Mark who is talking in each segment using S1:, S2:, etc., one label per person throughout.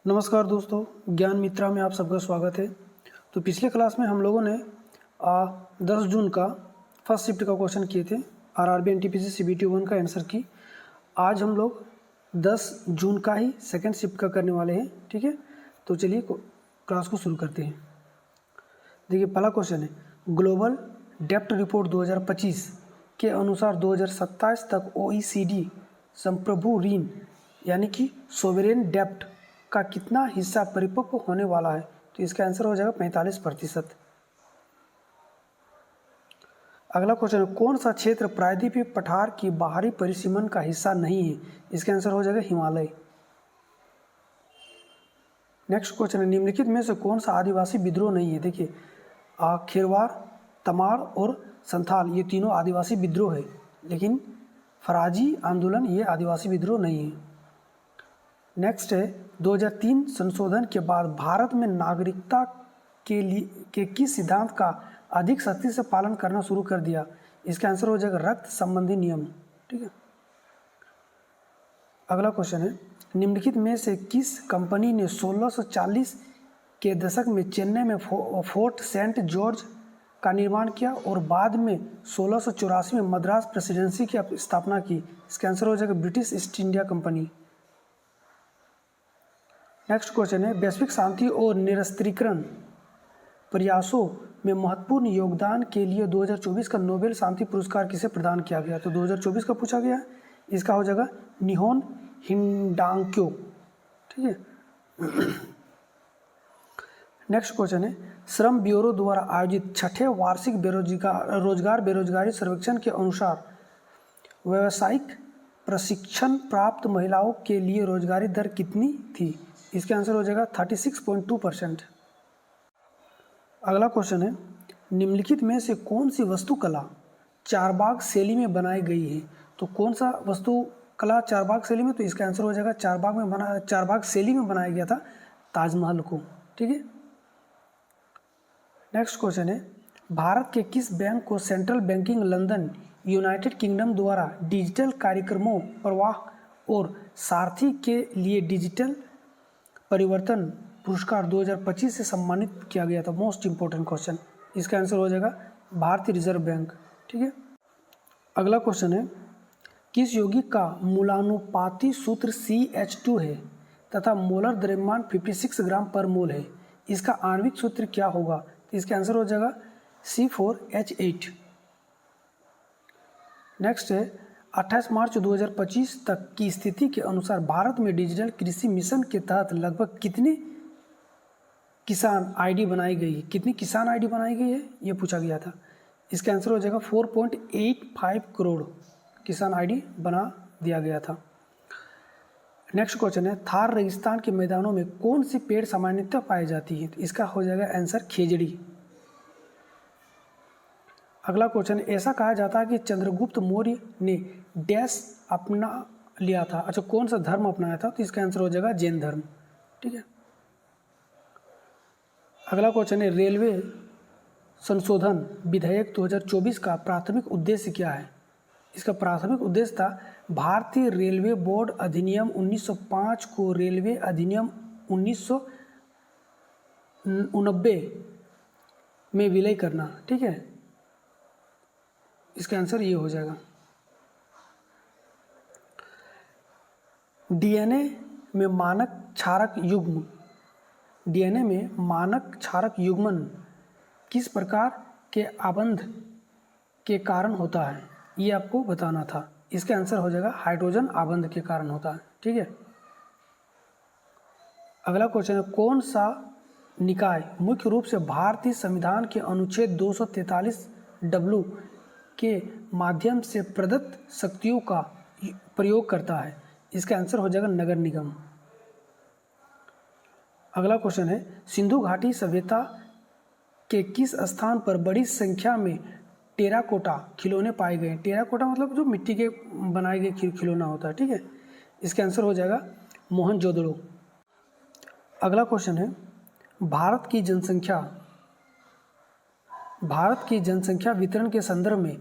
S1: नमस्कार दोस्तों, ज्ञान मित्रा में आप सबका स्वागत है। तो पिछले क्लास में हम लोगों ने 10 जून का फर्स्ट शिफ्ट का क्वेश्चन किए थे। आरआरबी एनटीपीसी सीबीटी 1 का आंसर की। आज हम लोग 10 जून का ही सेकंड शिफ्ट का करने वाले हैं। ठीक है, तो चलिए क्लास को शुरू करते हैं। देखिए, पहला क्वेश्चन है, ग्लोबल डेप्ट रिपोर्ट 2025 के अनुसार 2027 तक OECD संप्रभु ऋण यानी कि सोवरेन डेप्ट का कितना हिस्सा परिपक्व होने वाला है? तो इसका आंसर हो जाएगा 45%। अगला क्वेश्चन है, कौन सा क्षेत्र प्रायद्वीपीय पठार की बाहरी परिसीमन का हिस्सा नहीं है? इसका आंसर हो जाएगा हिमालय। नेक्स्ट क्वेश्चन है, निम्नलिखित में से कौन सा आदिवासी विद्रोह नहीं है? देखिए, खेरवार, तमाड़ और संथाल ये तीनों आदिवासी विद्रोह है, लेकिन फराजी आंदोलन ये आदिवासी विद्रोह नहीं है। नेक्स्ट है, 2003 संशोधन के बाद भारत में नागरिकता के किस सिद्धांत का अधिक सख्ती से पालन करना शुरू कर दिया? इसका आंसर हो जाएगा रक्त संबंधी नियम। ठीक है, अगला क्वेश्चन है, निम्नलिखित में से किस कंपनी ने 1640 के दशक में चेन्नई में फोर्ट सेंट जॉर्ज का निर्माण किया और बाद में 1684 में मद्रास प्रेसिडेंसी की स्थापना की? इसका आंसर हो जाएगा British east India company. Next question है, वैश्विक शांति और निरस्त्रीकरण प्रयासों में महत्वपूर्ण योगदान के लिए 2024 का नोबेल शांति पुरस्कार किसे प्रदान किया गया? तो 2024 का पूछा गया है, इसका हो जाएगा निहोन हिंडांक्यो। ठीक है, नेक्स्ट क्वेश्चन है, श्रम ब्यूरो द्वारा आयोजित छठे वार्षिक रोजगार बेरोजगारी सर्वेक्षण के अनुसार व्यावसायिक प्रशिक्षण प्राप्त महिलाओं के लिए रोजगारी दर कितनी थी? इसका आंसर हो जाएगा 36.2%। अगला क्वेश्चन है, निम्नलिखित में से कौन सी वस्तुकला चारबाग शैली में बनाई गई है? तो कौन सा वस्तुकला चारबाग शैली में? तो इसका आंसर हो जाएगा चारबाग शैली में बनाया गया था ताजमहल को। ठीक है, नेक्स्ट क्वेश्चन है, भारत के किस बैंक को central banking London United kingdom द्वारा डिजिटल कार्यक्रमों प्रवाह और सारथी के लिए डिजिटल परिवर्तन पुरस्कार 2025 से सम्मानित किया गया था? मोस्ट इंपॉर्टेंट क्वेश्चन, इसका आंसर हो जाएगा भारतीय रिजर्व बैंक। ठीक है, अगला क्वेश्चन है, किस यौगिक का मूलानुपाती सूत्र CH2 है तथा मोलर द्रव्यमान 56 ग्राम पर मोल है? इसका आणविक सूत्र क्या होगा? तो इसका आंसर हो जाएगा C4H8। नेक्स्ट है, 28 मार्च 2025 तक की स्थिति के अनुसार भारत में डिजिटल कृषि मिशन के तहत लगभग कितनी किसान आईडी बनाई गई है? कितनी किसान आईडी बनाई गई है, ये पूछा गया था। इसका आंसर हो जाएगा 4.85 करोड़ किसान आईडी बना दिया गया था। नेक्स्ट क्वेश्चन है, थार रेगिस्तान के मैदानों में कौन सी पेड़ सामान्यतः पाई जाती है? तो इसका हो जाएगा आंसर खेजड़ी। अगला क्वेश्चन, ऐसा कहा जाता है कि चंद्रगुप्त मौर्य ने डैश अपना लिया था। अच्छा, कौन सा धर्म अपनाया था? तो इसका आंसर हो जाएगा जैन धर्म। ठीक है, अगला क्वेश्चन है, रेलवे संशोधन विधेयक 2024 का प्राथमिक उद्देश्य क्या है? इसका प्राथमिक उद्देश्य था भारतीय रेलवे बोर्ड अधिनियम 1905 को रेलवे अधिनियम 1989 में विलय करना। ठीक है, इसका आंसर ये हो जाएगा। डीएनए में मानक क्षारक युग्मन किस प्रकार के आबंध के कारण होता है? ये आपको बताना था। इसका आंसर हो जाएगा हाइड्रोजन आबंध के कारण होता है। ठीक है, अगला क्वेश्चन है, कौन सा निकाय मुख्य रूप से भारतीय संविधान के अनुच्छेद 243W के माध्यम से प्रदत्त शक्तियों का प्रयोग करता है? इसका आंसर हो जाएगा नगर निगम। अगला क्वेश्चन है, सिंधु घाटी सभ्यता के किस स्थान पर बड़ी संख्या में टेराकोटा खिलौने पाए गए? टेराकोटा मतलब जो मिट्टी के बनाए गए खिलौना होता है। ठीक है, इसका आंसर हो जाएगा मोहनजोदड़ो। अगला क्वेश्चन है, भारत की जनसंख्या वितरण के संदर्भ में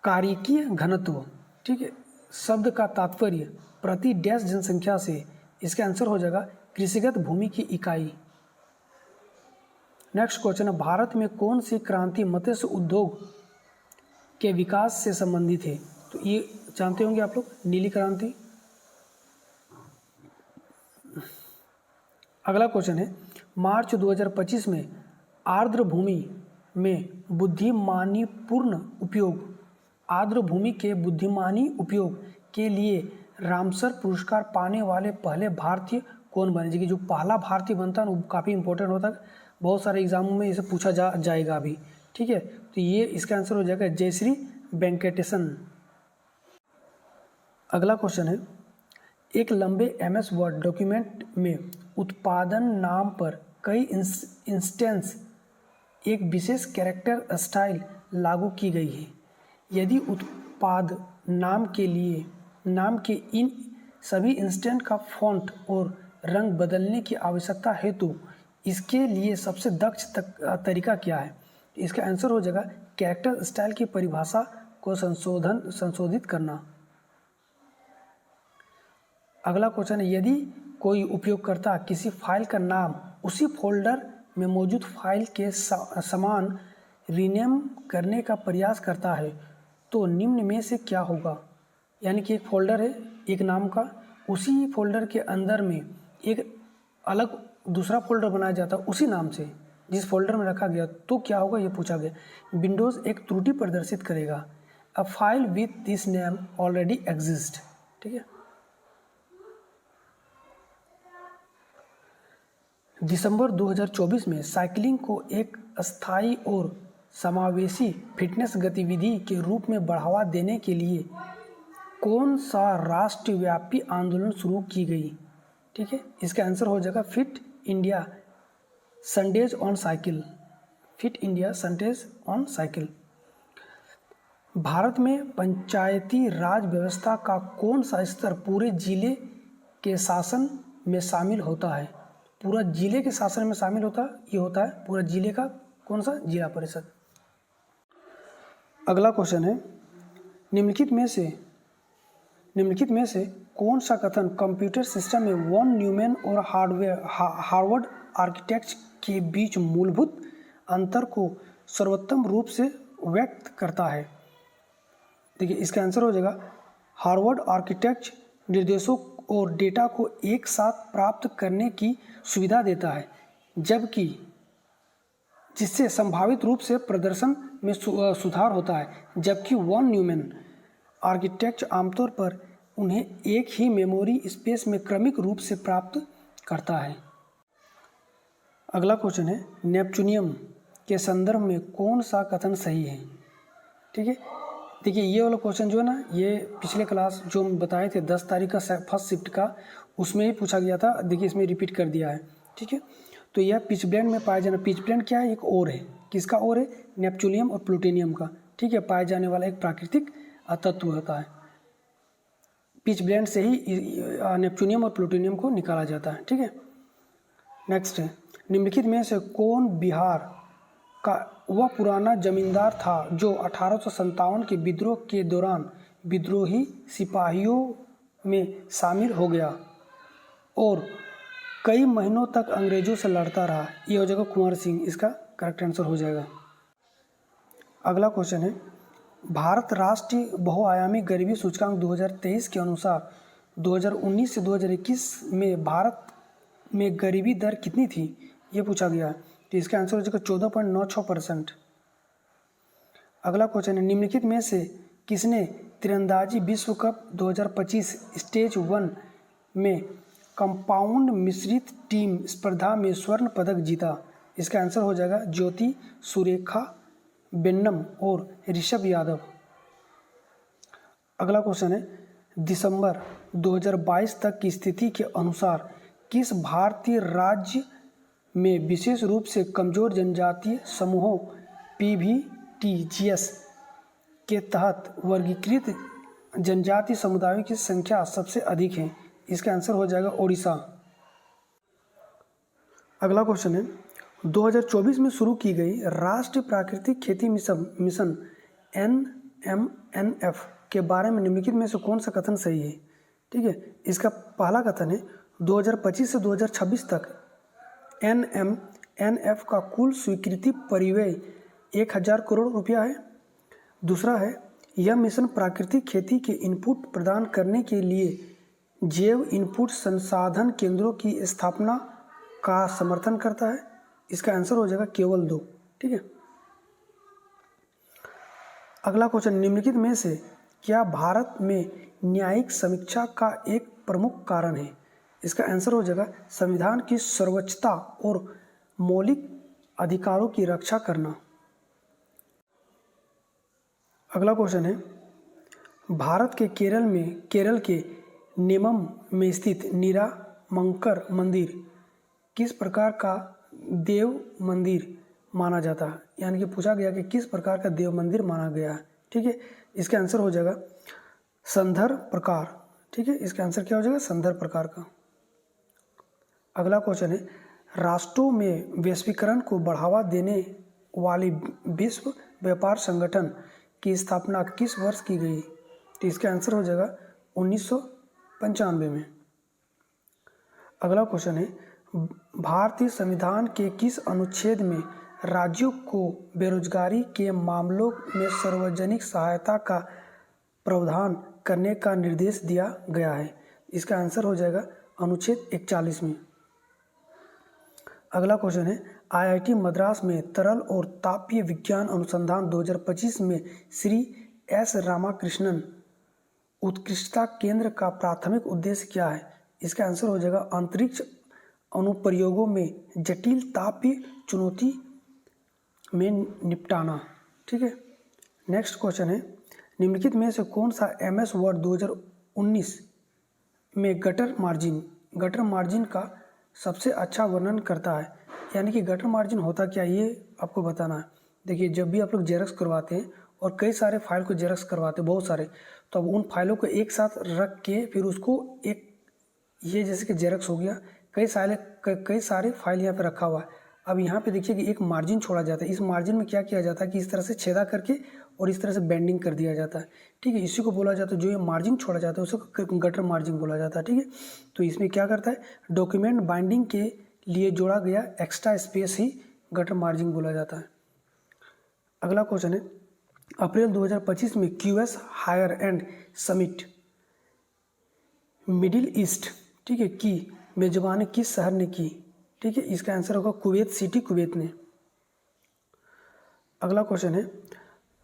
S1: कार्यकीय घनत्व, ठीक है, शब्द का तात्पर्य प्रति डैश जनसंख्या से इसका आंसर हो जाएगा कृषिगत भूमि की इकाई। नेक्स्ट क्वेश्चन है, भारत में कौन सी क्रांति मत्स्य उद्योग के विकास से संबंधित है? तो ये जानते होंगे आप लोग, नीली क्रांति। अगला क्वेश्चन है, मार्च 2025 में आर्द्र भूमि में बुद्धिमानीपूर्ण उपयोग, आर्द्र भूमि के बुद्धिमानी उपयोग के लिए रामसर पुरस्कार पाने वाले पहले भारतीय कौन बने? जी, जो पहला भारतीय बनता है वो काफ़ी इंपॉर्टेंट होता है, बहुत सारे एग्जामों में इसे पूछा जाएगा अभी, ठीक है। तो ये इसका आंसर हो जाएगा जयश्री वेंकटेशन। अगला क्वेश्चन है, एक लंबे MS वर्ड डॉक्यूमेंट में उत्पादन नाम पर कई इंस्टेंस एक विशेष कैरेक्टर स्टाइल लागू की गई है। यदि उत्पाद नाम के इन सभी इंस्टेंट का फॉन्ट और रंग बदलने की आवश्यकता है तो इसके लिए सबसे दक्ष तरीका क्या है? इसका आंसर हो जाएगा कैरेक्टर स्टाइल की परिभाषा को संशोधित करना। अगला क्वेश्चन है, यदि कोई उपयोगकर्ता किसी फाइल का नाम उसी फोल्डर में मौजूद फाइल के समान रीनेम करने का प्रयास करता है तो निम्न में से क्या होगा? यानी कि एक फोल्डर है एक नाम का, उसी फोल्डर के अंदर में एक अलग दूसरा फोल्डर बनाया जाता है उसी नाम से जिस फोल्डर में रखा गया, तो क्या होगा ये पूछा गया। विंडोज़ एक त्रुटि प्रदर्शित करेगा, a file with this name already exist, ठीक है। दिसंबर 2024 में साइकिलिंग को एक अस्थायी और समावेशी फिटनेस गतिविधि के रूप में बढ़ावा देने के लिए कौन सा राष्ट्रव्यापी आंदोलन शुरू की गई? ठीक है, इसका आंसर हो जाएगा fit India Sundays on cycle, fit India Sundays on cycle. Bharat में पंचायती राज व्यवस्था का कौन सा स्तर पूरे जिले के शासन में शामिल होता है? पूरा जिले के शासन में शामिल होता ये होता है पूरा जिले का कौन सा? जिला परिषद। अगला क्वेश्चन है, निम्नलिखित में से कौन सा कथन कंप्यूटर सिस्टम में वॉन न्यूमैन और हार्वर्ड आर्किटेक्ट के बीच मूलभूत अंतर को सर्वोत्तम रूप से व्यक्त करता है? देखिए, इसका आंसर हो जाएगा हार्वर्ड आर्किटेक्ट निर्देशों और डेटा को एक साथ प्राप्त करने की सुविधा देता है, जबकि जिससे संभावित रूप से प्रदर्शन में सुधार होता है, जबकि वॉन न्यूमैन आर्किटेक्ट आमतौर पर उन्हें एक ही मेमोरी स्पेस में क्रमिक रूप से प्राप्त करता है। अगला क्वेश्चन है, नेपच्यूनियम के संदर्भ में कौन सा कथन सही है? ठीक है, देखिए ये वाला क्वेश्चन जो है ना, ये पिछले क्लास जो हम बताए थे 10 तारीख का फर्स्ट शिफ्ट का, उसमें ही पूछा गया था। देखिए इसमें रिपीट कर दिया है, ठीक है। तो यह पिचब्लेंड में पाया जाना, पिचब्लेंड क्या है? एक ओर है, किसका ओर है? नेपच्यूनियम और प्लूटोनियम का, ठीक है, पाया जाने वाला एक प्राकृतिक तत्व होता है। पिचब्लेंड से ही नेपच्यूनियम और प्लूटोनियम को निकाला जाता है, ठीक है। नेक्स्ट है, निम्नलिखित में से कौन बिहार का वह पुराना जमींदार था जो 1857 के विद्रोह के दौरान विद्रोही सिपाहियों में शामिल हो गया और कई महीनों तक अंग्रेजों से लड़ता रहा? ये हो जाएगा कुंवर सिंह, इसका करेक्ट आंसर हो जाएगा। अगला क्वेश्चन है, भारत राष्ट्रीय बहुआयामी गरीबी सूचकांक 2023 के अनुसार 2019 से 2021 में भारत में गरीबी दर कितनी थी? ये पूछा गया है, तो इसका आंसर हो जाएगा 14.96%। अगला क्वेश्चन है, निम्नलिखित में से किसने तीरंदाजी विश्व कप 2025 स्टेज 1 में कंपाउंड मिश्रित टीम स्पर्धा में स्वर्ण पदक जीता? इसका आंसर हो जाएगा ज्योति सुरेखा वेन्नम और ऋषभ यादव। अगला क्वेश्चन है, दिसंबर 2022 तक की स्थिति के अनुसार किस भारतीय राज्य में विशेष रूप से कमजोर जनजातीय समूहों PVTGS के तहत वर्गीकृत जनजातीय समुदायों की संख्या सबसे अधिक है? इसका आंसर हो जाएगा ओडिशा। अगला क्वेश्चन है, 2024 में शुरू की गई राष्ट्रीय प्राकृतिक खेती मिशन NMNF के बारे में निम्नलिखित में से कौन सा कथन सही है? ठीक है, इसका पहला कथन है 2025 से 2026 तक NMNF का कुल स्वीकृति परिव्यय 1000 करोड़ रुपया है। दूसरा है, यह मिशन प्राकृतिक खेती के इनपुट प्रदान करने के लिए जैव इनपुट संसाधन केंद्रों की स्थापना का समर्थन करता है। इसका आंसर हो जाएगा केवल 2। ठीक है। अगला क्वेश्चन, निम्नलिखित में से क्या भारत में न्यायिक समीक्षा का एक प्रमुख कारण है? इसका आंसर हो जाएगा संविधान की सर्वोच्चता और मौलिक अधिकारों की रक्षा करना। अगला क्वेश्चन है, भारत के केरल के नेमम में स्थित नीरामंकर मंदिर किस प्रकार का देव मंदिर माना जाता है? यानी कि पूछा गया कि किस प्रकार का देव मंदिर माना गया है। ठीक है। इसका आंसर हो जाएगा संदर प्रकार। ठीक है। इसका आंसर क्या हो जाएगा? संदर प्रकार का। अगला क्वेश्चन है, राष्ट्रों में वैश्वीकरण को बढ़ावा देने वाले विश्व व्यापार संगठन की स्थापना किस वर्ष की गई? तो इसका आंसर हो जाएगा 1995 में। अगला क्वेश्चन है, भारतीय संविधान के किस अनुच्छेद में राज्यों को बेरोजगारी के मामलों में सार्वजनिक सहायता का प्रावधान करने का निर्देश दिया गया है? इसका आंसर हो जाएगा अनुच्छेद 41 में। अगला क्वेश्चन है, IIT मद्रास में तरल और तापीय विज्ञान अनुसंधान 2025 में श्री S रामाकृष्णन उत्कृष्टता केंद्र का प्राथमिक उद्देश्य क्या है? इसका आंसर हो जाएगा अंतरिक्ष अनुप्रयोगों में जटिल तापीय चुनौती में निपटाना। ठीक है। नेक्स्ट क्वेश्चन है, निम्नलिखित में से कौन सा MS वर्ड 2019 में गटर मार्जिन का सबसे अच्छा वर्णन करता है? यानी कि गटर मार्जिन होता क्या, ये आपको बताना है। देखिए, जब भी आप लोग जेरक्स करवाते हैं और कई सारे फाइल को जेरक्स करवाते हैं, बहुत सारे, तो अब उन फाइलों को एक साथ रख के फिर उसको एक, ये जैसे कि जेरक्स हो गया, कई सारे फाइल यहाँ पे रखा हुआ है। अब यहाँ पे देखिए कि एक मार्जिन छोड़ा जाता है। इस मार्जिन में क्या किया जाता है कि इस तरह से छेदा करके और इस तरह से बेंडिंग कर दिया जाता है। ठीक है। इसी को बोला जाता है, जो ये मार्जिन छोड़ा जाता है उसको गटर मार्जिन बोला जाता है। ठीक है। तो इसमें क्या करता है, डॉक्यूमेंट बाइंडिंग के लिए जोड़ा गया एक्स्ट्रा स्पेस ही गटर मार्जिन बोला जाता है। अगला क्वेश्चन है, अप्रैल 2025 में QS higher ed summit middle east, ठीक है, की मेजबानी किस शहर ने की? ठीक है। इसका आंसर होगा कुवैत सिटी, कुवैत ने। अगला क्वेश्चन है,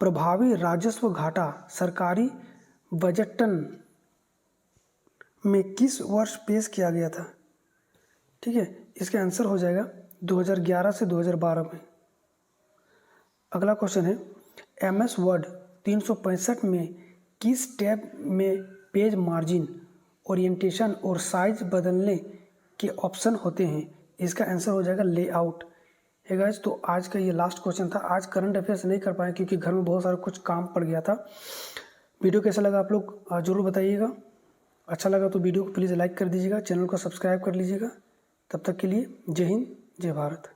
S1: प्रभावी राजस्व घाटा सरकारी बजटन में किस वर्ष पेश किया गया था? ठीक है। इसका आंसर हो जाएगा 2011 से 2012 में। अगला क्वेश्चन है, MS वर्ड 365 में किस टैब में पेज मार्जिन, ओरिएंटेशन और साइज बदलने के ऑप्शन होते हैं? इसका आंसर हो जाएगा लेआउट। है गाइस, तो आज का ये लास्ट क्वेश्चन था। आज करंट अफेयर्स नहीं कर पाए क्योंकि घर में बहुत सारा कुछ काम पड़ गया था। वीडियो कैसा लगा आप लोग ज़रूर बताइएगा। अच्छा लगा तो वीडियो को प्लीज़ लाइक कर दीजिएगा, चैनल को सब्सक्राइब कर लीजिएगा। तब तक के लिए जय हिंद, जय भारत।